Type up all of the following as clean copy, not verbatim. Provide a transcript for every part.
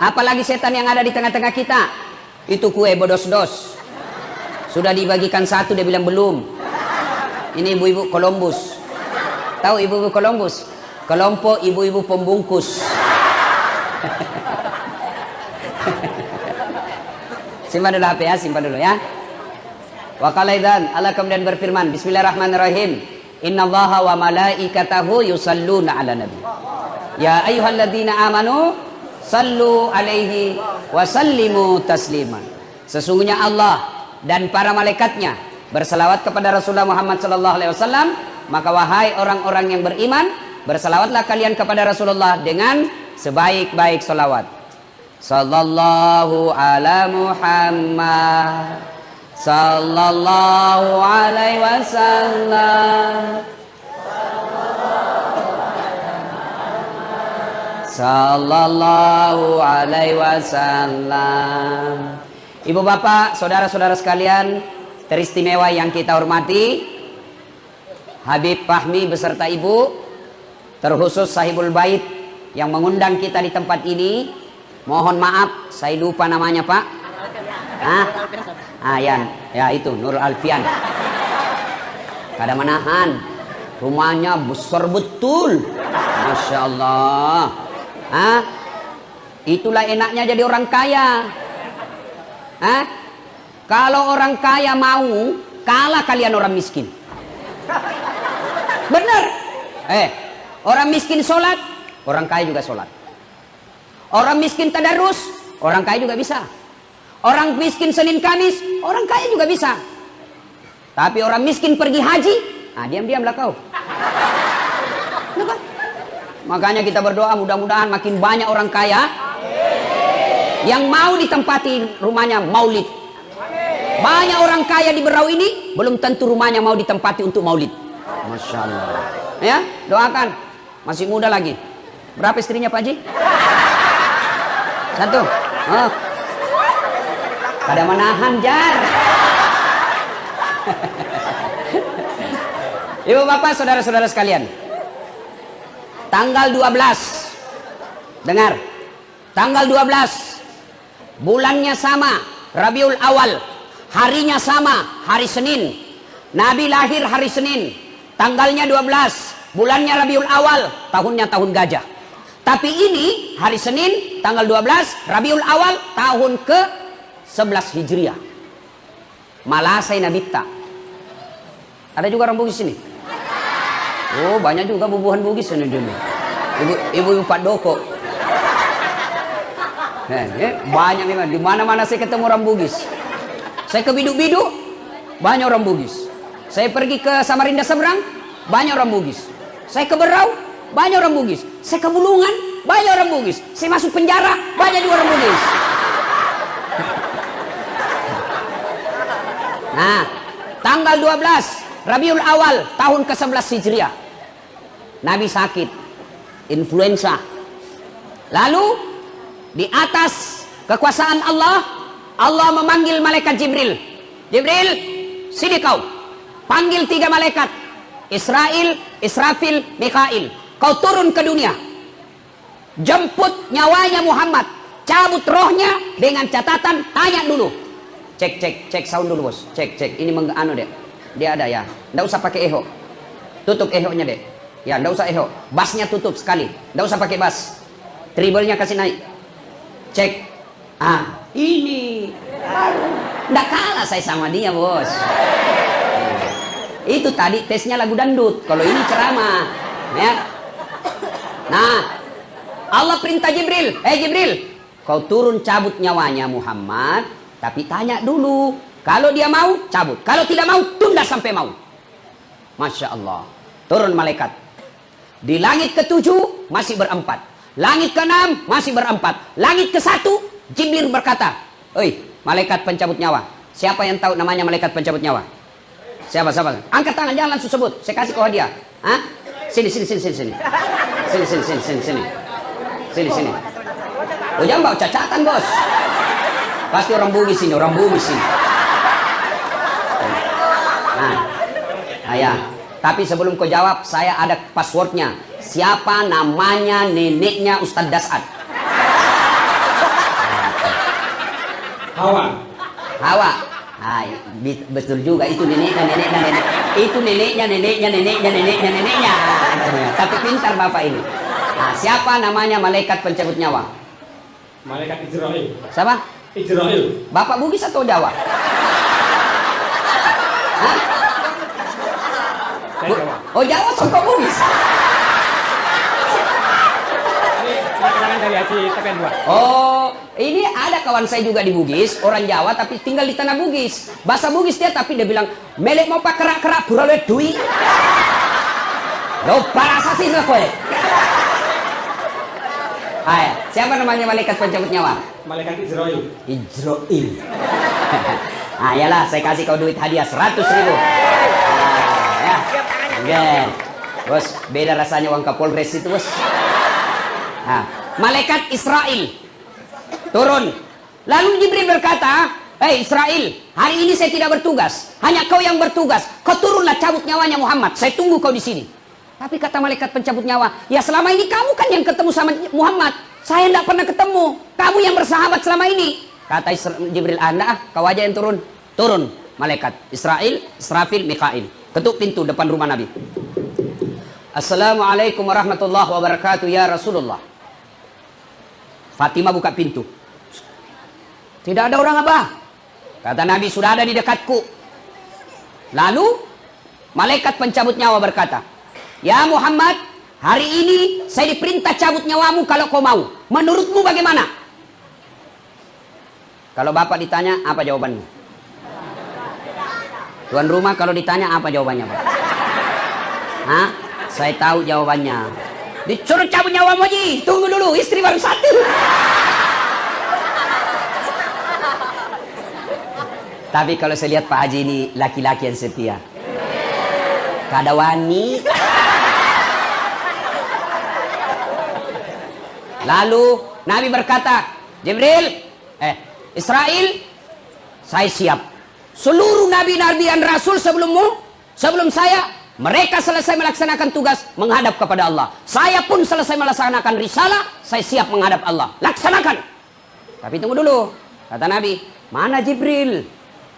Apalagi setan yang ada di tengah-tengah kita. Itu kue bodos-dos. Sudah dibagikan satu, dia bilang belum. Ini ibu-ibu Columbus. Tahu ibu-ibu Columbus? Kelompok ibu-ibu pembungkus. Simpan dulu HP ya, simpan dulu ya. Wa qala idzan, Allah kemudian berfirman, Bismillahirrahmanirrahim. Innallaha wa malaikatahu yusalluna 'alan nabi. Ya ayyuhalladzina amanu sallu alaihi wa sallimu tasliman. Sesungguhnya Allah dan para malaikatnya berselawat kepada Rasulullah Muhammad sallallahu alaihi wasallam, maka wahai orang-orang yang beriman, berselawatlah kalian kepada Rasulullah dengan sebaik-baik selawat. Sallallahu ala Muhammad sallallahu alaihi wasallam. Sallallahu alaihi wasallam. Ibu bapak, saudara-saudara sekalian teristimewa yang kita hormati, Habib Fahmi beserta ibu, terkhusus sahibul bait yang mengundang kita di tempat ini. Mohon maaf saya lupa namanya Pak. Ya itu Nur Alfian. Kada menahan, rumahnya besar betul, Masya Allah. Itulah enaknya jadi orang kaya. Kalau orang kaya mau kalah kalian orang miskin. Bener. Orang miskin sholat, orang kaya juga sholat. Orang miskin tadarus, orang kaya juga bisa. Orang miskin Senin Kamis, orang kaya juga bisa. Tapi orang miskin pergi haji, diam-diamlah kau. Kenapa? Makanya kita berdoa mudah-mudahan makin banyak orang kaya yang mau ditempati rumahnya maulid. Banyak orang kaya di Berau ini belum tentu rumahnya mau ditempati untuk maulid. Masya Allah. Ya, doakan. Masih muda lagi. Berapa istrinya Pak Haji? Satu. Kada menahan jar. Ibu bapak, saudara-saudara sekalian, tanggal 12, dengar, tanggal 12, bulannya sama, Rabiul Awal, harinya sama, hari Senin. Nabi lahir hari Senin, tanggalnya 12, bulannya Rabiul Awal, tahunnya tahun gajah. Tapi ini hari Senin, tanggal 12, Rabiul Awal, tahun ke-11 Hijriah. Malasai Nabipta. Ada juga orang Bugis ini. Oh, banyak juga bubuhan Bugis ini dulu. Ibu-ibu Pak Doko. Banyak memang. Di mana-mana saya ketemu orang Bugis. Saya ke Biduk-Biduk, banyak orang Bugis. Saya pergi ke Samarinda seberang, banyak orang Bugis. Saya ke Berau, banyak orang Bugis. Saya ke Bulungan, banyak orang Bugis. Saya masuk penjara, banyak juga orang Bugis. Nah, tanggal 12 Rabiul Awal tahun ke-11 Hijriah, Nabi sakit influenza. Lalu di atas kekuasaan Allah, Allah memanggil malaikat Jibril. Jibril, sini kau. Panggil 3 malaikat, Israel, Israfil, Mikail. Kau turun ke dunia, jemput nyawanya Muhammad, cabut rohnya dengan catatan, tanya dulu. Cek sound dulu bos. Cek ini deh. Dia ada ya. Nggak usah pakai eho. Tutup eho-nya deh. Ya, nggak usah eho. Bassnya tutup sekali. Nggak usah pakai bass. Treble-nya kasih naik. Cek. Ini. Nggak kalah saya sama dia bos. Itu tadi tesnya lagu dangdut. Kalau ini ceramah. Ya. Nah, Allah perintah Jibril. Jibril, kau turun cabut nyawanya Muhammad. Tapi tanya dulu. Kalau dia mau, cabut. Kalau tidak mau, tunda sampai mau. Masya Allah. Turun malaikat. Di langit ke-7 masih berempat. Langit ke-6 masih berempat. Langit ke-1 Jibril berkata, malaikat pencabut nyawa. Siapa yang tahu namanya malaikat pencabut nyawa? Siapa? Angkat tangan, jangan langsung sebut. Saya kasih kau hadiah. Sini. Sini. Oh, jangan bawa cacatan bos. Pasti orang Bugis ini. Ya. Tapi sebelum kau jawab, saya ada passwordnya. Siapa namanya neneknya Ustadz Dasad? Hawa. Hawa. Ah, betul juga, itu neneknya. Itu neneknya. Tapi pintar Bapak ini. Nah, siapa namanya malaikat pencabut nyawa? Malaikat Israel. Siapa? Israel. Bapak Bugis atau Jawa? Hah? Saya Jawa. Oh, Jawa Bapak Bugis. Ini keterangan dari Haji Tepen 2. Oh, ini ada kawan saya juga di Bugis, orang Jawa tapi tinggal di tanah Bugis. Bahasa Bugis dia tapi dia bilang, "Melek mau pak kerak-kerak burale dui." Lo parasa sih lah kowe. Hai, siapa namanya malaikat pencabut nyawa? Malaikat Israel. Israel. Ah, yalah, saya kasih kau duit hadiah 100.000. Ya. Oke. Bos, beda rasanya uang Kapolres itu, Bos. Nah, malaikat Israel turun. Lalu Jibril berkata, "Hei Israel, hari ini saya tidak bertugas. Hanya kau yang bertugas. Kau turunlah cabut nyawanya Muhammad. Saya tunggu kau di sini." Tapi kata malaikat pencabut nyawa, "Ya selama ini kamu kan yang ketemu sama Muhammad. Saya tidak pernah ketemu. Kamu yang bersahabat selama ini." Kata Jibril, "Anda, kau aja yang turun." Turun malaikat Israel, Israfil, Mikail. Ketuk pintu depan rumah Nabi. "Assalamualaikum warahmatullahi wabarakatuh ya Rasulullah." Fatimah buka pintu. Tidak ada orang apa? Kata Nabi, "Sudah ada di dekatku." Lalu malaikat pencabut nyawa berkata, "Ya Muhammad, hari ini saya diperintah cabut nyawamu kalau kau mau. Menurutmu bagaimana?" Kalau Bapak ditanya, apa jawabanmu? Tuan rumah kalau ditanya, apa jawabannya, Pak? Hah? Saya tahu jawabannya. Disuruh cabut nyawamu, Ji. Tunggu dulu, istri baru satu. Tapi kalau saya lihat Pak Haji ini laki-laki yang setia. Kada wani. Lalu Nabi berkata, "Jibril, Israel, saya siap. Seluruh nabi-nabi dan rasul sebelum saya, mereka selesai melaksanakan tugas menghadap kepada Allah. Saya pun selesai melaksanakan risalah, saya siap menghadap Allah. Laksanakan." Tapi tunggu dulu, kata Nabi, "Mana Jibril?"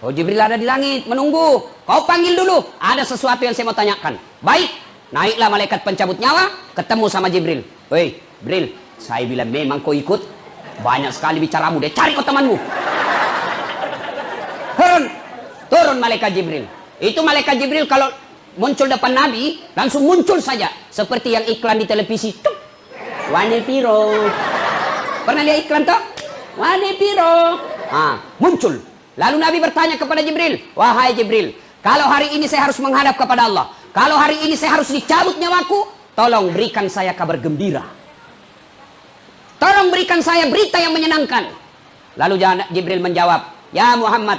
"Oh, Jibril ada di langit, menunggu. Kau panggil dulu, ada sesuatu yang saya mau tanyakan." Baik, naiklah malaikat pencabut nyawa, ketemu sama Jibril. "Woi, Jibril, saya bilang memang kau ikut. Banyak sekali bicaramu, deh cari kau temanmu." Turun malaikat Jibril. Itu malaikat Jibril kalau muncul depan Nabi, langsung muncul saja. Seperti yang iklan di televisi. Tuk, Wane Piro. Pernah lihat iklan toh? Wane Piro. Muncul. Lalu Nabi bertanya kepada Jibril, "Wahai Jibril, kalau hari ini saya harus menghadap kepada Allah, kalau hari ini saya harus dicabut nyawaku, tolong berikan saya kabar gembira. Tolong berikan saya berita yang menyenangkan." Lalu Jibril menjawab, "Ya Muhammad,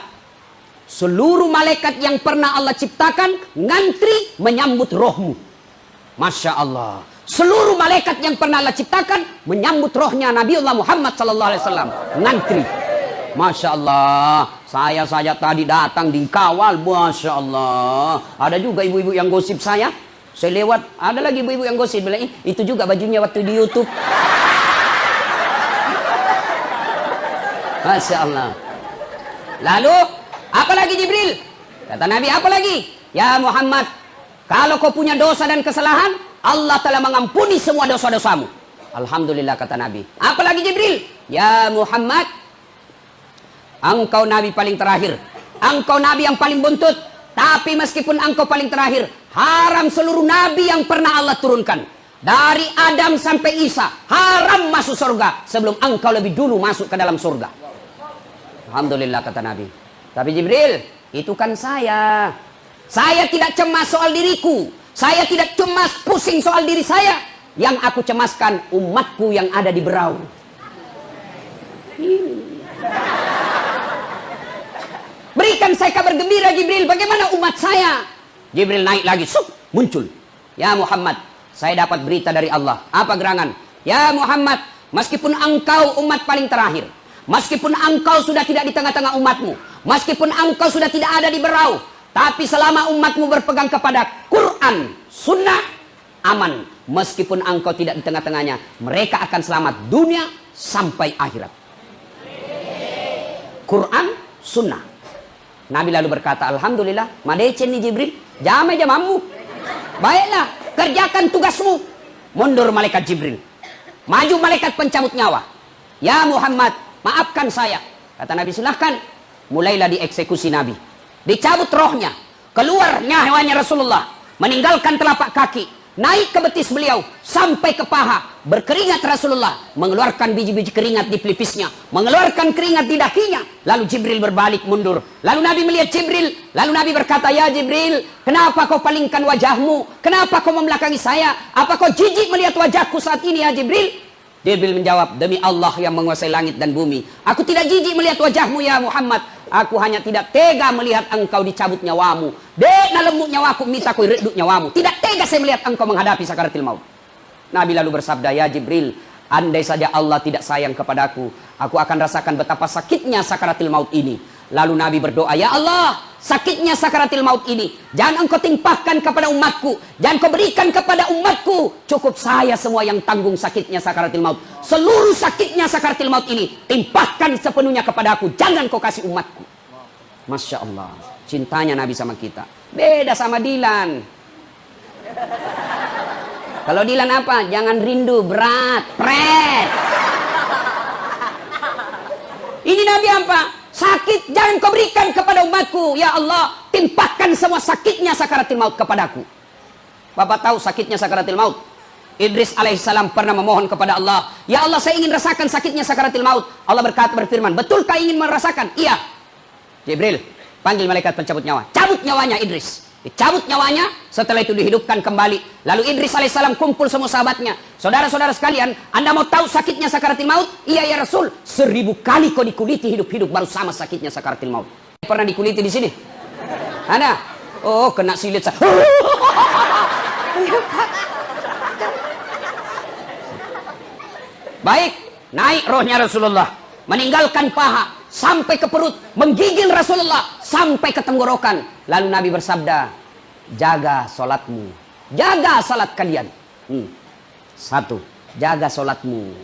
seluruh malaikat yang pernah Allah ciptakan ngantri menyambut rohmu." Masya Allah. Seluruh malaikat yang pernah Allah ciptakan menyambut rohnya Nabiullah Muhammad SAW. Ngantri. Masya Allah. Saya saja tadi datang dikawal. Masya Allah. Ada juga ibu-ibu yang gosip saya. Saya lewat, ada lagi ibu-ibu yang gosip. Bilang, "Itu juga bajunya waktu di YouTube." Masya Allah. Lalu apalagi Jibril? Kata Nabi, apa lagi? "Ya Muhammad, kalau kau punya dosa dan kesalahan, Allah telah mengampuni semua dosa-dosamu." Alhamdulillah, kata Nabi. Apalagi Jibril? "Ya Muhammad, engkau Nabi paling terakhir. Engkau Nabi yang paling buntut. Tapi meskipun engkau paling terakhir, haram seluruh Nabi yang pernah Allah turunkan. Dari Adam sampai Isa, haram masuk surga sebelum engkau lebih dulu masuk ke dalam surga." Alhamdulillah, kata Nabi. "Tapi Jibril, itu kan saya. Saya tidak cemas soal diriku. Saya tidak cemas pusing soal diri saya. Yang aku cemaskan umatku yang ada di Berau." "Berikan saya kabar gembira Jibril, bagaimana umat saya?" Jibril naik lagi, muncul. "Ya Muhammad, saya dapat berita dari Allah." Apa gerangan? "Ya Muhammad, meskipun engkau umat paling terakhir, meskipun engkau sudah tidak di tengah-tengah umatmu, meskipun engkau sudah tidak ada di Berau, tapi selama umatmu berpegang kepada Quran, Sunnah, aman. Meskipun engkau tidak di tengah-tengahnya, mereka akan selamat dunia sampai akhirat." Quran, sunnah. Nabi lalu berkata, alhamdulillah, madecen ni Jibril, jamai jamamu. Baiklah, kerjakan tugasmu. Mundur malaikat Jibril. Maju malaikat pencabut nyawa. Ya Muhammad, maafkan saya. Kata Nabi, silahkan. Mulailah dieksekusi Nabi. Dicabut rohnya. Keluar nyawanya Rasulullah. Meninggalkan telapak kaki. Naik ke betis beliau sampai ke paha. Berkeringat Rasulullah, mengeluarkan biji-biji keringat di pelipisnya, mengeluarkan keringat di dakinya. Lalu Jibril berbalik mundur. Lalu Nabi melihat Jibril. Lalu Nabi berkata, ya Jibril, kenapa kau palingkan wajahmu? Kenapa kau membelakangi saya? Apa kau jijik melihat wajahku saat ini ya Jibril? Jibril menjawab, demi Allah yang menguasai langit dan bumi, aku tidak jijik melihat wajahmu ya Muhammad. Aku hanya tidak tega melihat engkau dicabut nyawamu. Dek na lemuk nyawaku, minta kau reduk nyawamu. Tidak tega saya melihat engkau menghadapi sakaratil maut. Nabi lalu bersabda, ya Jibril, andai saja Allah tidak sayang kepadaku, aku akan rasakan betapa sakitnya sakaratil maut ini. Lalu Nabi berdoa, ya Allah, sakitnya sakaratil maut ini jangan engkau timpahkan kepada umatku, jangan kau berikan kepada umatku. Cukup saya semua yang tanggung sakitnya sakaratil maut. Seluruh sakitnya sakaratil maut ini timpahkan sepenuhnya kepada aku, jangan kau kasih umatku. Masya Allah, cintanya Nabi sama kita. Beda sama Dilan. Kalau Dilan apa? Jangan rindu, berat, pret. Ini Nabi apa? Sakit jangan kau berikan kepada umatku. Ya Allah, timpahkan semua sakitnya sakaratil maut kepadaku. Bapak tahu sakitnya sakaratil maut? Idris alaihissalam pernah memohon kepada Allah, ya Allah, saya ingin rasakan sakitnya sakaratil maut. Allah berfirman, betulkah ingin merasakan? Iya. Jibril, panggil malaikat pencabut nyawa. Cabut nyawanya Idris. Dicabut nyawanya, setelah itu dihidupkan kembali. Lalu Idris alaihissalam kumpul semua sahabatnya. Saudara-saudara sekalian, Anda mau tahu sakitnya sakaratil maut? Iya ya Rasul, 1000 kali kau dikuliti hidup-hidup baru sama sakitnya sakaratil maut. Pernah dikuliti di sini? Ada? Oh, kena silit. Baik, naik rohnya Rasulullah, meninggalkan paha sampai ke perut, menggigil Rasulullah sampai ke tenggorokan. Lalu Nabi bersabda, jaga solatmu, jaga solat kalian. Satu, jaga solatmu.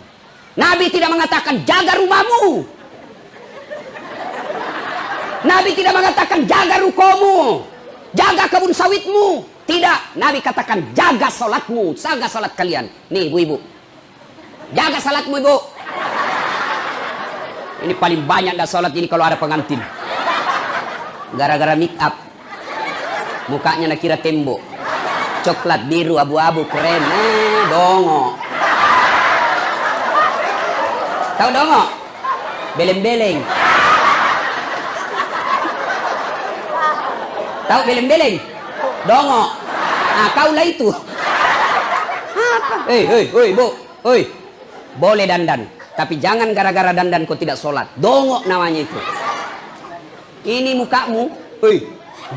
Nabi tidak mengatakan jaga rumahmu. Nabi tidak mengatakan jaga rukomu, jaga kebun sawitmu. Tidak, Nabi katakan jaga solatmu, jaga solat kalian. Nih ibu-ibu, jaga solatmu ibu. Ini paling banyak dah solat ini kalau ada pengantin. Gara-gara make up. Mukanya nak kira tembok. Coklat, biru, abu-abu, keren. Dongo. Tahu dongo? Beleng-beleng. Tahu beleng-beleng? Dongo. Ah, kaulah itu. Apa? Hei, bu. Hei. Boleh dandan. Tapi jangan gara-gara dandan kau tidak sholat. Dongo namanya itu. Ini mukamu,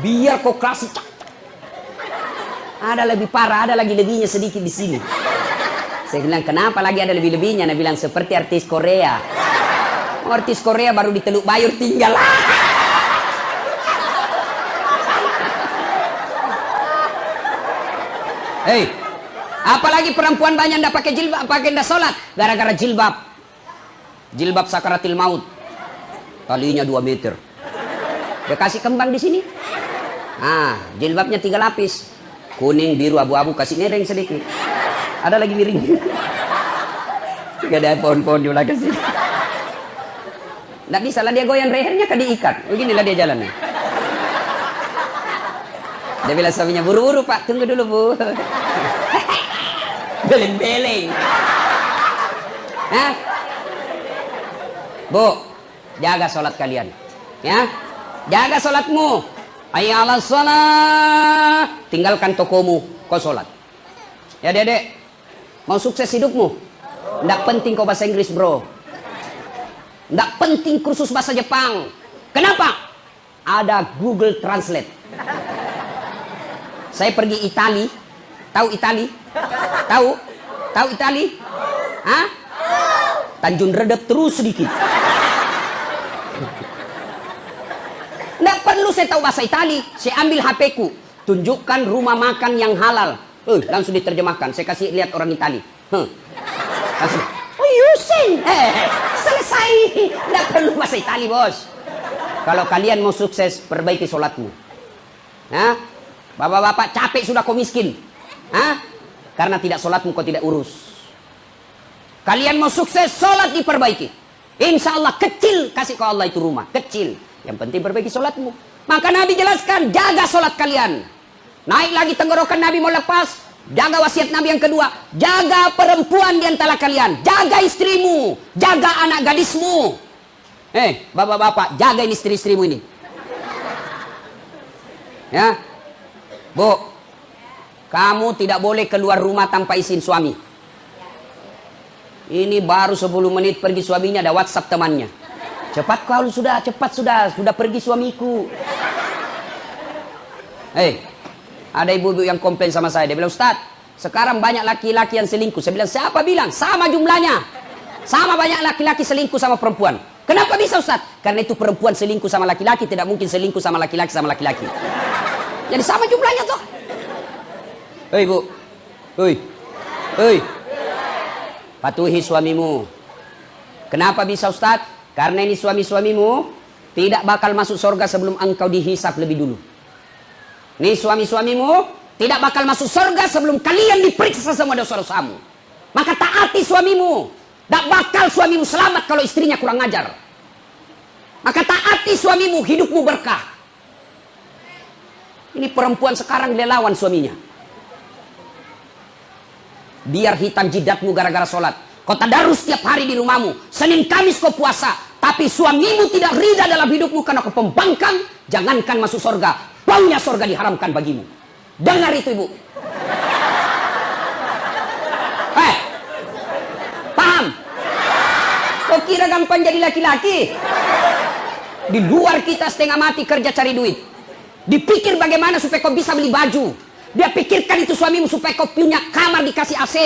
biar kau klasik. Ada lebih parah, ada lagi lebihnya sedikit di sini. Saya bilang, kenapa lagi ada lebih-lebihnya? Nah bilang, seperti artis Korea. Artis Korea baru di Teluk Bayur tinggal. Hei, apalagi perempuan banyak ndak pakai jilbab, pakai ndak sholat, gara-gara jilbab. Jilbab sakaratil maut. Talinya 2 meter. Dia kasih kembang di sini. Ah, jilbabnya 3 lapis. Kuning, biru, abu-abu, kasih miring sedikit. Ada lagi miring. Gak ada pohon-pohon juga kasih. Nggak bisa lah dia goyang lehernya kan diikat. Beginilah dia jalannya. Dia bilang suaminya, buru-buru pak, tunggu dulu bu. Beleng-beleng. Hah? Bu, jaga sholat kalian. Ya, jaga sholatmu. Hayya 'alas shalah. Tinggalkan tokomu, kau sholat. Ya dedek, mau sukses hidupmu? Nggak penting kau bahasa Inggris bro. Nggak penting kursus bahasa Jepang. Kenapa? Ada Google Translate. Saya pergi Itali. Tahu Itali? Tahu? Tahu Itali? Hah? Tanjung Redep terus sedikit. Nggak perlu saya tahu bahasa Itali. Saya ambil HP-ku. Tunjukkan rumah makan yang halal. Langsung diterjemahkan. Saya kasih lihat orang Itali. Langsung. Oh, Yusin. Selesai. Nggak perlu bahasa Itali bos. Kalau kalian mau sukses, perbaiki sholatmu. Hah? Bapak-bapak capek sudah kau miskin. Hah? Karena tidak sholatmu kau tidak urus. Kalian mau sukses, sholat diperbaiki. Insya Allah kecil kasih kau Allah itu rumah. Kecil. Yang penting perbaiki sholatmu. Maka Nabi jelaskan, jaga sholat kalian. Naik lagi tenggorokan Nabi mau lepas. Jaga wasiat Nabi yang kedua. Jaga perempuan di antara kalian. Jaga istrimu. Jaga anak gadismu. Bapak-bapak, jaga ini istri-istrimu ini. Ya. Bu, kamu tidak boleh keluar rumah tanpa izin suami. Ini baru 10 menit pergi suaminya ada WhatsApp temannya. Cepat kau sudah, cepat sudah pergi suamiku. Ada ibu-ibu yang komplain sama saya. Dia bilang, Ustaz, sekarang banyak laki-laki yang selingkuh. Saya bilang, siapa bilang? Sama jumlahnya. Sama banyak laki-laki selingkuh sama perempuan. Kenapa bisa, Ustaz? Karena itu perempuan selingkuh sama laki-laki, tidak mungkin selingkuh sama laki-laki sama laki-laki. Jadi sama jumlahnya tuh. Hei bu, hei, patuhi suamimu. Kenapa bisa, Ustaz? Karena ini suami-suamimu tidak bakal masuk surga sebelum engkau dihisap lebih dulu. Nih suami-suamimu tidak bakal masuk surga sebelum kalian diperiksa semua dosa-dosamu. Maka taati suamimu. Tak bakal suamimu selamat kalau istrinya kurang ajar. Maka taati suamimu, hidupmu berkah. Ini perempuan sekarang dia lawan suaminya. Biar hitam jidatmu gara-gara sholat. Kau tadarus setiap hari di rumahmu. Senin Kamis kau puasa. Tapi suamimu tidak ridha dalam hidupmu karena kau pembangkang. Jangankan masuk surga. Baunya surga diharamkan bagimu. Dengar itu ibu. Paham? Kau kira gampang jadi laki-laki? Di luar kita setengah mati kerja cari duit. Dipikir bagaimana supaya kau bisa beli baju. Dia pikirkan itu suamimu supaya kau punya kamar dikasih AC.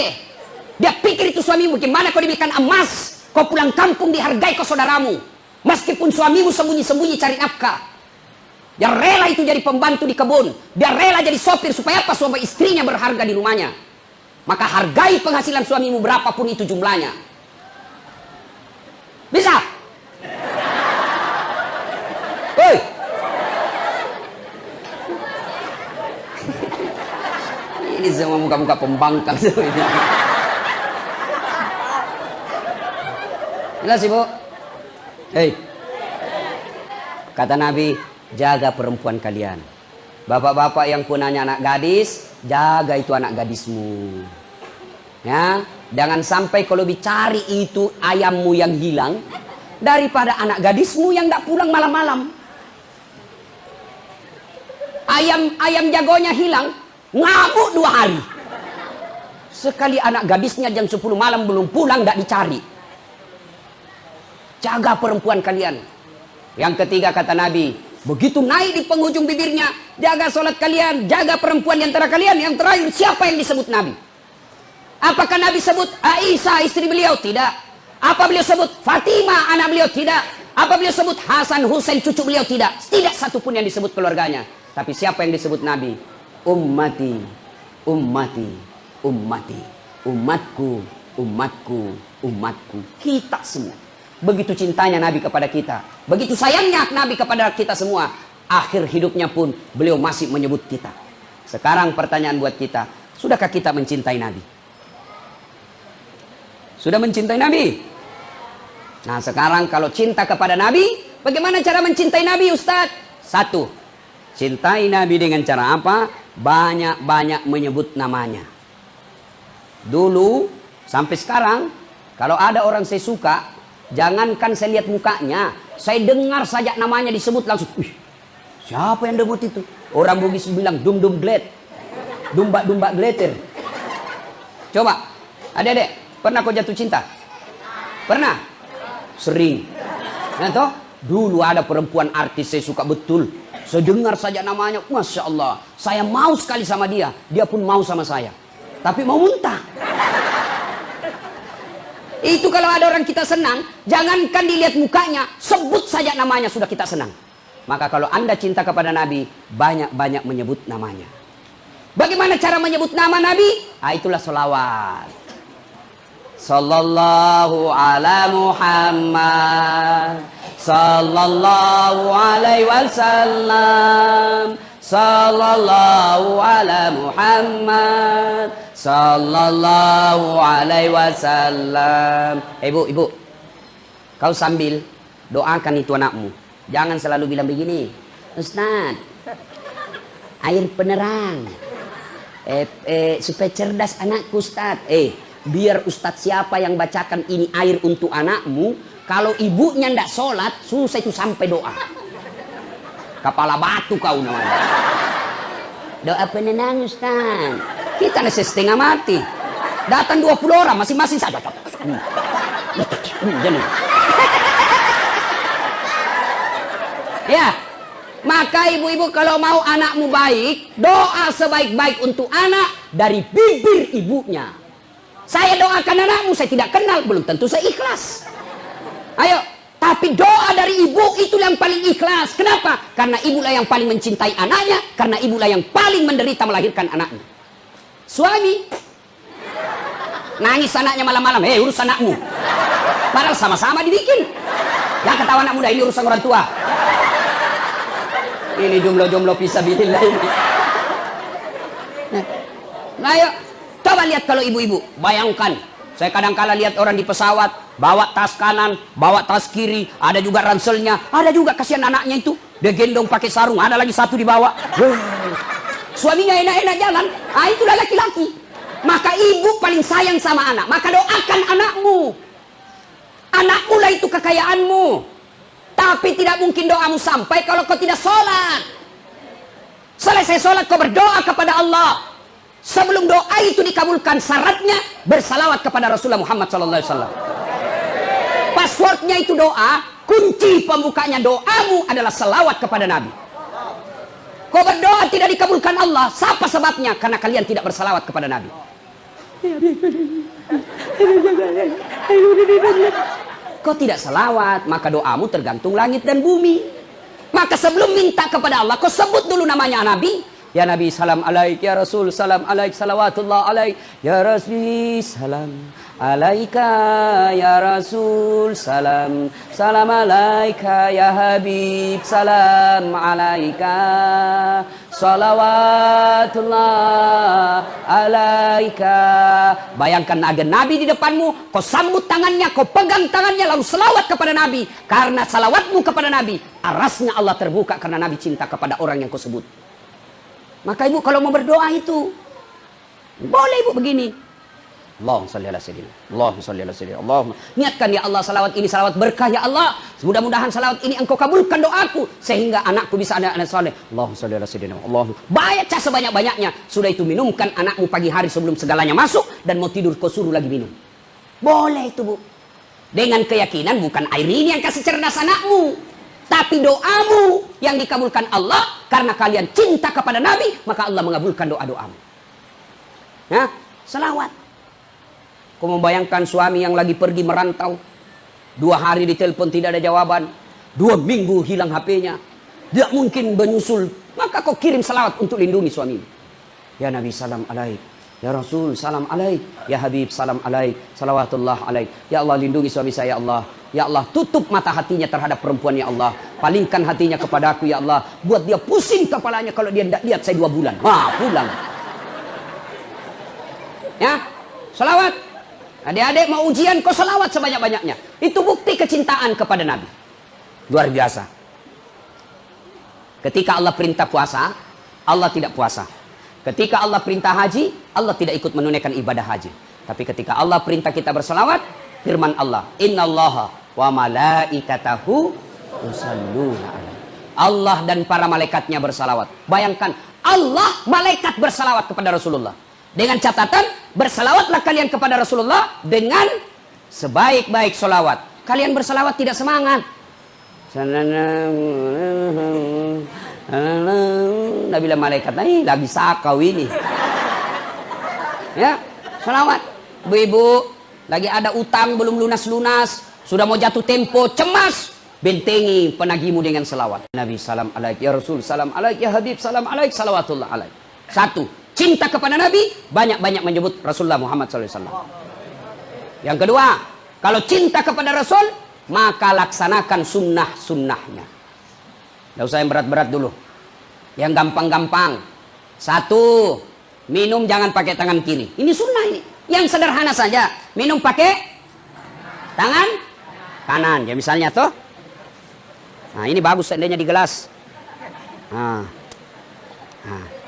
Dia pikir itu suamimu bagaimana kau diberikan emas. Kau pulang kampung dihargai kau saudaramu. Meskipun suamimu sembunyi-sembunyi cari nafkah. Dia rela itu jadi pembantu di kebun. Dia rela jadi sopir supaya apa? Supaya istrinya berharga di rumahnya. Maka hargai penghasilan suamimu berapapun itu jumlahnya. Bisa? Hei! Ini semua muka-muka pembangkang semuanya. Jelas ibu? Hei! Kata Nabi, jaga perempuan kalian. Bapak-bapak yang punya anak gadis, jaga itu anak gadismu. Ya, jangan sampai kalau dicari itu ayammu yang hilang daripada anak gadismu yang tidak pulang malam-malam. Ayam jagonya hilang, ngamuk 2 hari. Sekali anak gadisnya jam 10 malam belum pulang, tidak dicari. Jaga perempuan kalian. Yang ketiga kata Nabi, begitu naik di penghujung bibirnya, jaga sholat kalian, jaga perempuan di antara kalian. Yang terakhir siapa yang disebut Nabi? Apakah Nabi sebut Aisyah istri beliau? Tidak. Apa beliau sebut Fatimah anak beliau? Tidak. Apa beliau sebut Hasan Husain cucu beliau? Tidak. Tidak satupun yang disebut keluarganya. Tapi siapa yang disebut Nabi? Ummati, ummati, ummati. Umatku, umatku, umatku. Kita semua. Begitu cintanya Nabi kepada kita. Begitu sayangnya Nabi kepada kita semua. Akhir hidupnya pun beliau masih menyebut kita. Sekarang pertanyaan buat kita. Sudahkah kita mencintai Nabi? Sudah mencintai Nabi? Nah sekarang kalau cinta kepada Nabi, bagaimana cara mencintai Nabi Ustaz? 1. Cintai Nabi dengan cara apa? Banyak-banyak menyebut namanya. Dulu sampai sekarang, kalau ada orang saya suka, jangankan saya lihat mukanya, saya dengar saja namanya disebut langsung. Siapa yang demut itu? Orang Bugis bilang dum-dum gled. Dumba-dumba glitter. Coba, adik-adik. Pernah kau jatuh cinta? Pernah? Sering. Nah toh, dulu ada perempuan artis saya suka betul. Saya dengar saja namanya, Masya Allah. Saya mau sekali sama dia. Dia pun mau sama saya. Tapi mau muntah. Itu kalau ada orang kita senang, jangankan dilihat mukanya, sebut saja namanya sudah kita senang. Maka kalau Anda cinta kepada Nabi, banyak-banyak menyebut namanya. Bagaimana cara menyebut nama Nabi? Itulah sholawat. Sallallahu ala Muhammad, sallallahu alaihi wasallam, sallallahu ala Muhammad, sallallahu alaihi wasallam. Ibu, kau sambil doakan itu anakmu. Jangan selalu bilang begini, Ustaz, air penerang, supaya cerdas anakku Ustaz. Biar Ustaz siapa yang bacakan ini air untuk anakmu, kalau ibunya ndak sholat, susah itu sampai doa. Kepala batu kau namanya. Doa penenang Ustaz. Kita nasi setengah mati. Datang 20 orang masing-masing saja. Jadi. Ya. Maka ibu-ibu kalau mau anakmu baik, doa sebaik-baik untuk anak dari bibir ibunya. Saya doakan anakmu, saya tidak kenal, belum tentu saya ikhlas. Ayo, tapi doa dari ibu itu yang paling ikhlas. Kenapa? Karena ibulah yang paling mencintai anaknya, karena ibulah yang paling menderita melahirkan anaknya. Suami nangis anaknya malam-malam, urus anakmu. Padahal sama-sama dibikin. Jangan ketawa anak muda, ini urusan orang tua. Ini jumlah-jumlah fisabilillah ini. Nah, ayo, coba lihat kalau ibu-ibu, bayangkan. Saya kadang-kala lihat orang di pesawat, bawa tas kanan, bawa tas kiri, ada juga ranselnya, ada juga kasihan anaknya itu, dia gendong pakai sarung, ada lagi satu di bawah. Suaminya enak-enak jalan, itulah laki-laki. Maka ibu paling sayang sama anak, maka doakan anakmu. Anakmu lah itu kekayaanmu. Tapi tidak mungkin doamu sampai kalau kau tidak sholat. Selesai sholat kau berdoa kepada Allah. Sebelum doa itu dikabulkan, syaratnya bersalawat kepada Rasulullah Muhammad SAW. Passwordnya itu doa, kunci pembukanya doamu adalah salawat kepada Nabi. Kau berdoa tidak dikabulkan Allah, siapa sebabnya? Karena kalian tidak bersalawat kepada Nabi. Kau tidak salawat, maka doamu tergantung langit dan bumi. Maka sebelum minta kepada Allah, kau sebut dulu namanya Nabi. Ya Nabi salam alaik, ya Rasul salam alaik, salawatullah alaik, ya Rasul salam alaika, ya Rasul salam, salam alaika, ya Habib salam alaika, salawatullah alaika. Bayangkan ada Nabi di depanmu, kau sambut tangannya, kau pegang tangannya, lalu selawat kepada Nabi. Karena salawatmu kepada Nabi, arasnya Allah terbuka karena Nabi cinta kepada orang yang kau sebut. Maka ibu kalau mau berdoa itu boleh ibu begini. Allahumma shalli ala sayyidina. Allahumma shalli ala sayyidina. Allahumma niatkan ya Allah salawat ini salawat berkah ya Allah. Mudah-mudahan salawat ini engkau kabulkan doaku sehingga anakku bisa anak saleh. Allahumma shalli ala sayyidina. Allahumma baca sebanyak-banyaknya. Sudah itu minumkan anakmu pagi hari sebelum segalanya masuk dan mau tidur kau suruh lagi minum. Boleh itu bu. Dengan keyakinan bukan air ini yang kasih cerdas anakmu. Tapi doamu yang dikabulkan Allah karena kalian cinta kepada Nabi, maka Allah mengabulkan doa-doamu. Ya, selawat. Kau membayangkan suami yang lagi pergi merantau, 2 hari ditelepon tidak ada jawaban, 2 minggu hilang HP-nya, tidak mungkin menyusul, maka kau kirim selawat untuk lindungi suamimu. Ya Nabi salam alaik, ya Rasul salam alaik, ya Habib salam alaik, salawatullah alaik. Ya Allah lindungi suami saya ya Allah. Ya Allah, tutup mata hatinya terhadap perempuan ya Allah. Palingkan hatinya kepadaku ya Allah. Buat dia pusing kepalanya kalau dia tidak lihat saya 2 bulan. Pulang. Ya, selawat. Adik-adik mau ujian, kau selawat sebanyak-banyaknya. Itu bukti kecintaan kepada Nabi. Luar biasa. Ketika Allah perintah puasa, Allah tidak puasa. Ketika Allah perintah haji, Allah tidak ikut menunaikan ibadah haji. Tapi ketika Allah perintah kita berselawat, firman Allah, innallaha wa malaikatahu yusalluna alaihi. Allah dan para malaikatnya bersalawat. Bayangkan, Allah malaikat bersalawat kepada Rasulullah. Dengan catatan, bersalawatlah kalian kepada Rasulullah dengan sebaik-baik salawat. Kalian bersalawat tidak semangat. Nabi malaikat, lagi sakau ini. Ya, salawat. Bu-ibu, lagi ada utang belum lunas-lunas, sudah mau jatuh tempo, cemas, bentengi penagihmu dengan selawat. Nabi salam alaik, ya Rasul salam alaik, ya Habib salam alaik, salawatullah alaik. 1, cinta kepada Nabi, banyak-banyak menyebut Rasulullah Muhammad SAW. Yang kedua, kalau cinta kepada Rasul, maka laksanakan sunnah-sunnahnya. Tidak usah yang berat-berat dulu. Yang gampang-gampang. 1, minum jangan pakai tangan kiri. Ini sunnah ini. Yang sederhana saja. Minum pakai tangan kanan. Ya misalnya tuh. Nah ini bagus seandainya di gelas.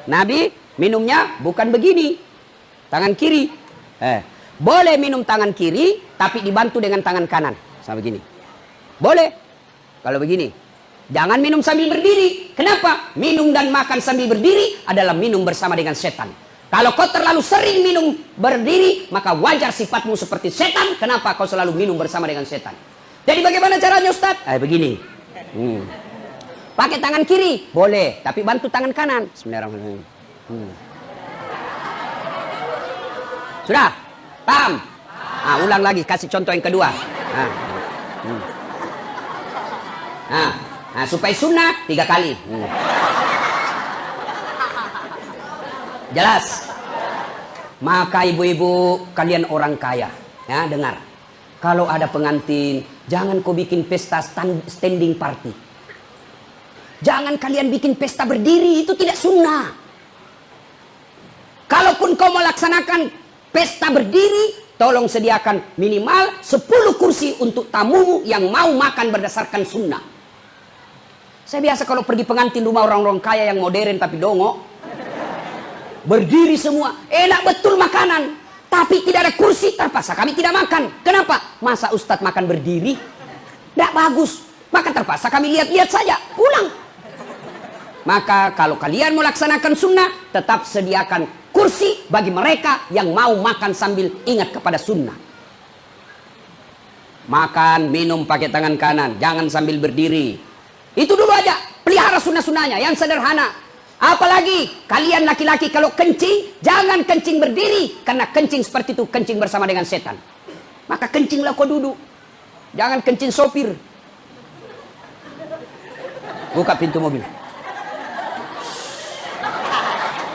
Nabi minumnya bukan begini. Tangan kiri. Boleh minum tangan kiri, tapi dibantu dengan tangan kanan. Sama begini. Boleh. Kalau begini. Jangan minum sambil berdiri. Kenapa? Minum dan makan sambil berdiri adalah minum bersama dengan setan. Kalau kau terlalu sering minum berdiri, maka wajar sifatmu seperti setan. Kenapa kau selalu minum bersama dengan setan? Jadi bagaimana caranya Ustaz? Begini. Pakai tangan kiri. Boleh. Tapi bantu tangan kanan. Bismillahirrahmanirrahim. Sudah? Paham? Ulang lagi. Kasih contoh yang kedua. Supaya sunnah 3 kali. Jelas? Maka ibu-ibu, kalian orang kaya. Ya, dengar. Kalau ada pengantin, jangan kau bikin pesta standing party. Jangan kalian bikin pesta berdiri, itu tidak sunnah. Kalaupun kau melaksanakan pesta berdiri, tolong sediakan minimal 10 kursi untuk tamumu yang mau makan berdasarkan sunnah. Saya biasa kalau pergi pengantin rumah orang-orang kaya yang modern tapi dongo, berdiri semua, enak betul makanan, tapi tidak ada kursi, terpaksa kami tidak makan. Kenapa? Masa Ustadz makan berdiri? Tidak bagus. Maka terpaksa kami lihat-lihat saja, pulang. Maka kalau kalian mau laksanakan sunnah, tetap sediakan kursi bagi mereka yang mau makan sambil ingat kepada sunnah. Makan, minum pakai tangan kanan, jangan sambil berdiri. Itu dulu aja, pelihara sunnah-sunnahnya yang sederhana. Apalagi kalian laki-laki kalau kencing, jangan kencing berdiri, karena kencing seperti itu kencing bersama dengan setan. Maka kencinglah kau duduk, jangan kencing sopir. Buka pintu mobil.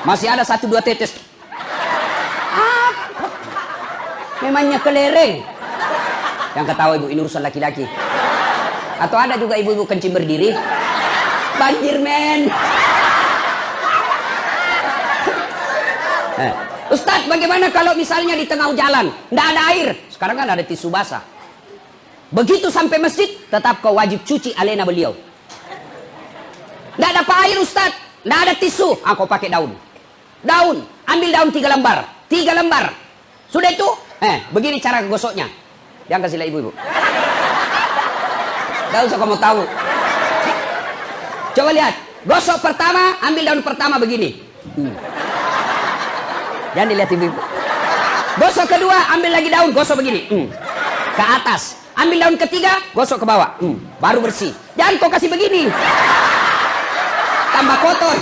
Masih ada 1-2 tetes. Memangnya kelereng. Yang ketawa ibu, ini urusan laki-laki. Atau ada juga ibu-ibu kencing berdiri. Banjir men. Ustadz, bagaimana kalau misalnya di tengah jalan tidak ada air? Sekarang kan ada tisu basah. Begitu sampai masjid, tetap kau wajib cuci alena beliau. Tidak ada air Ustadz, tidak ada tisu. Kau pakai daun. Daun, ambil daun 3 lembar. 3 lembar. Sudah itu, begini cara gosoknya. Jangan kasihlah ibu-ibu. Tidak usah kamu tahu. Coba lihat. Gosok pertama, ambil daun pertama begini. Jangan dilihat ibu-ibu. Gosok kedua, ambil lagi daun, gosok begini. Ke atas. Ambil daun ketiga, gosok ke bawah. Baru bersih. Jangan kau kasih begini. Tambah kotor.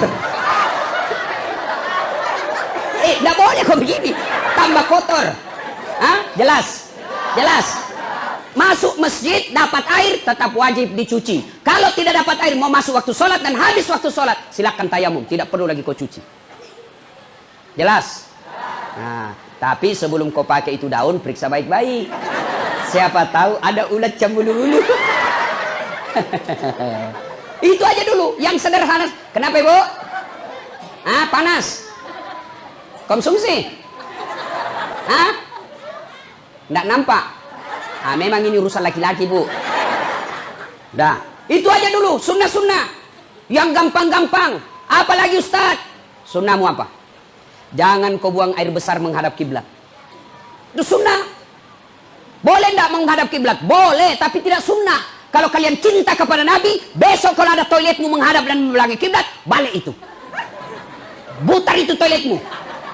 Tidak boleh kau begini. Tambah kotor. Jelas? Jelas? Masuk masjid, dapat air, tetap wajib dicuci. Kalau tidak dapat air, mau masuk waktu sholat dan habis waktu sholat, silakan tayamum. Tidak perlu lagi kau cuci. Jelas? Nah, tapi sebelum kau pakai itu daun, periksa baik-baik. Siapa tahu ada ulat cembulu-bulu. Itu aja dulu, yang sederhana. Kenapa ibu? Panas. Konsumsi. Nggak nampak. Memang ini urusan laki-laki bu. Dah, itu aja dulu, sunnah-sunnah. Yang gampang-gampang. Apalagi Ustaz? Sunnahmu apa? Jangan kau buang air besar menghadap kiblat. Itu sunnah. Boleh enggak menghadap kiblat? Boleh, tapi tidak sunnah. Kalau kalian cinta kepada Nabi, besok kalau ada toiletmu menghadap dan membelakangi kiblat, balik itu. Putar itu toiletmu.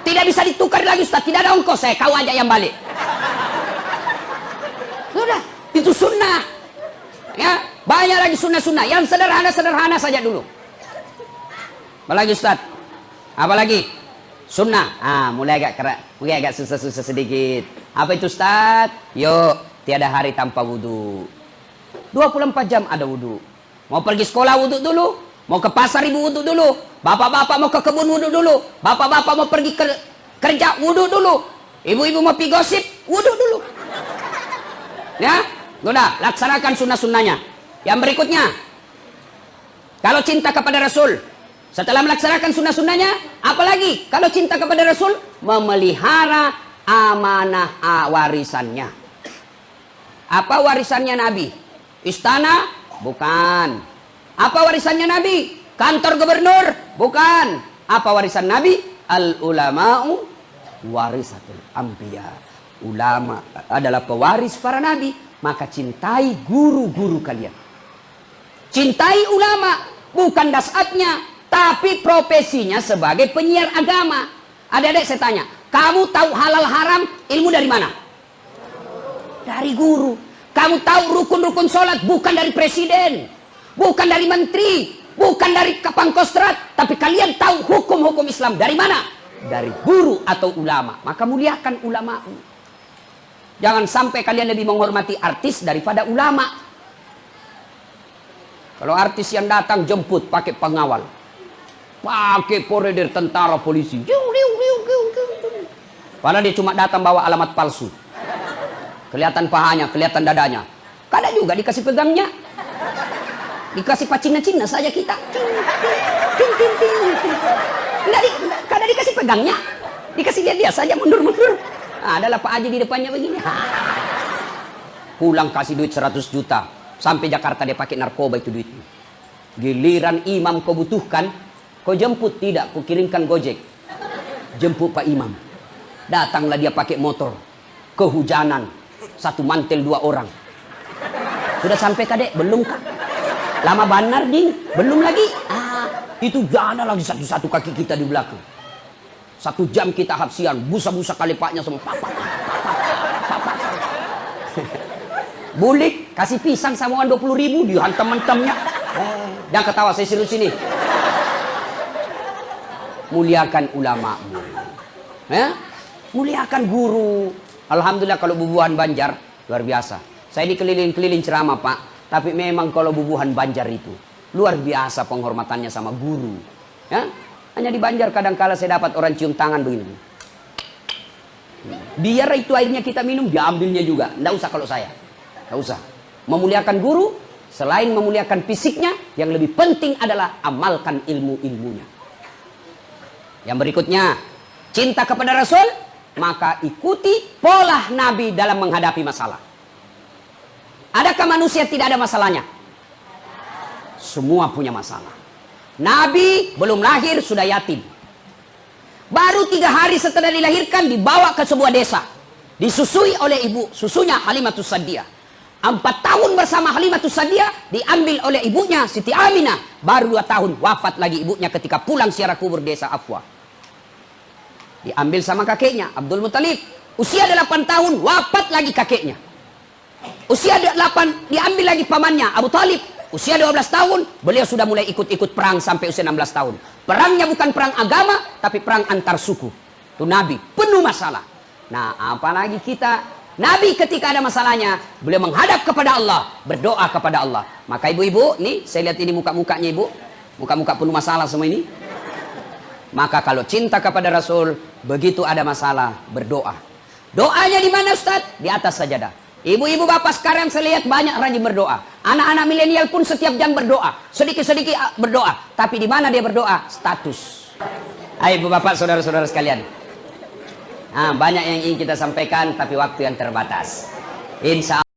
Tidak bisa ditukar lagi Ustaz, tidak ada ongkos, kau aja yang balik. Sudah, itu sunnah. Ya, banyak lagi sunnah-sunnah. Yang sederhana-sederhana saja dulu. Apalagi Ustaz? Apalagi? Sunnah. Mulai agak susah-susah sedikit. Apa itu Ustaz? Yuk, tiada hari tanpa wudu. 24 jam ada wudu. Mau pergi sekolah wudu dulu. Mau ke pasar ibu wudu dulu. Bapak-bapak mau ke kebun wudu dulu. Bapak-bapak mau pergi kerja wudu dulu. Ibu-ibu mau pergi gosip wudu dulu. Ya, Udah, laksanakan sunnah-sunnahnya. Yang berikutnya, kalau cinta kepada Rasul, setelah melaksanakan sunnah-sunnahnya, apalagi kalau cinta kepada Rasul, memelihara amanah warisannya. Apa warisannya Nabi? Istana? Bukan. Apa warisannya Nabi? Kantor gubernur? Bukan. Apa warisan Nabi? Al-ulama'u warisatul anbiya. Ulama adalah pewaris para nabi. Maka cintai guru-guru kalian. Cintai ulama, bukan dasatnya, tapi profesinya sebagai penyiar agama. Adik-adik saya tanya, kamu tahu halal haram ilmu dari mana? Dari guru. Kamu tahu rukun-rukun sholat bukan dari presiden, bukan dari menteri, bukan dari Pangkostrat, tapi kalian tahu hukum-hukum Islam dari mana? Dari guru atau ulama. Maka muliakan ulama. Jangan sampai kalian lebih menghormati artis daripada ulama. Kalau artis yang datang jemput pakai pengawal, pakai koridor tentara polisi, padahal dia cuma datang bawa alamat palsu. Kelihatan pahanya, kelihatan dadanya. Kadang juga dikasih pegangnya, dikasih pacina-cina saja kita. Kadang dikasih pegangnya, dikasih dia saja mundur-mundur. Adalah Pak Haji di depannya begini. Pulang kasih duit 100 juta. Sampai Jakarta dia pakai narkoba itu duitnya. Giliran imam kau butuhkan, kau jemput tidak, kau kirimkan Gojek. Jemput Pak Imam. Datanglah dia pakai motor. Kehujanan. Satu mantel 2 orang. Sudah sampai kadek? Belum kak? Lama benar ding? Belum lagi? Itu jangan lagi satu-satu kaki kita di belakang. 1 jam kita hapsian, busa-busa kalepaknya semua. Bulik, kasih pisang sama 20.000, dihantam-hantamnya. Jangan ketawa, saya serius sini. Muliakan ulamamu. Muliakan guru. Alhamdulillah kalau bubuhan Banjar, luar biasa. Saya ini keliling-keliling ceramah Pak, tapi memang kalau bubuhan Banjar itu, luar biasa penghormatannya sama guru. Ya? Hanya di Banjar kadang-kala saya dapat orang cium tangan begini. Biar itu airnya kita minum, diambilnya juga. Nggak usah kalau saya. Nggak usah. Memuliakan guru, selain memuliakan fisiknya, yang lebih penting adalah amalkan ilmu-ilmunya. Yang berikutnya, cinta kepada Rasul, maka ikuti pola Nabi dalam menghadapi masalah. Adakah manusia tidak ada masalahnya? Semua punya masalah. Nabi belum lahir sudah yatim. Baru 3 hari setelah dilahirkan dibawa ke sebuah desa. Disusui oleh ibu, susunya Halimatus Sa'diyah. 4 tahun bersama Halimatus Sa'diyah diambil oleh ibunya Siti Aminah. Baru 2 tahun wafat lagi ibunya ketika pulang ziarah kubur desa Afwa. Diambil sama kakeknya Abdul Muttalib. Usia 8 tahun wafat lagi kakeknya. Usia 8 diambil lagi pamannya Abu Talib. Usia 12 tahun, beliau sudah mulai ikut-ikut perang sampai usia 16 tahun. Perangnya bukan perang agama, tapi perang antar suku. Itu Nabi, penuh masalah. Nah, apalagi kita, Nabi ketika ada masalahnya, beliau menghadap kepada Allah, berdoa kepada Allah. Maka ibu-ibu, nih saya lihat ini muka-mukanya ibu, muka-muka penuh masalah semua ini. Maka kalau cinta kepada Rasul, begitu ada masalah, berdoa. Doanya di mana Ustaz? Di atas sajadah. Ibu-ibu bapak sekarang saya lihat banyak rajin berdoa. Anak-anak milenial pun setiap jam berdoa. Sedikit-sedikit berdoa. Tapi di mana dia berdoa? Status. Ayo ibu bapak saudara-saudara sekalian. Banyak yang ingin kita sampaikan tapi waktu yang terbatas. Insya Allah.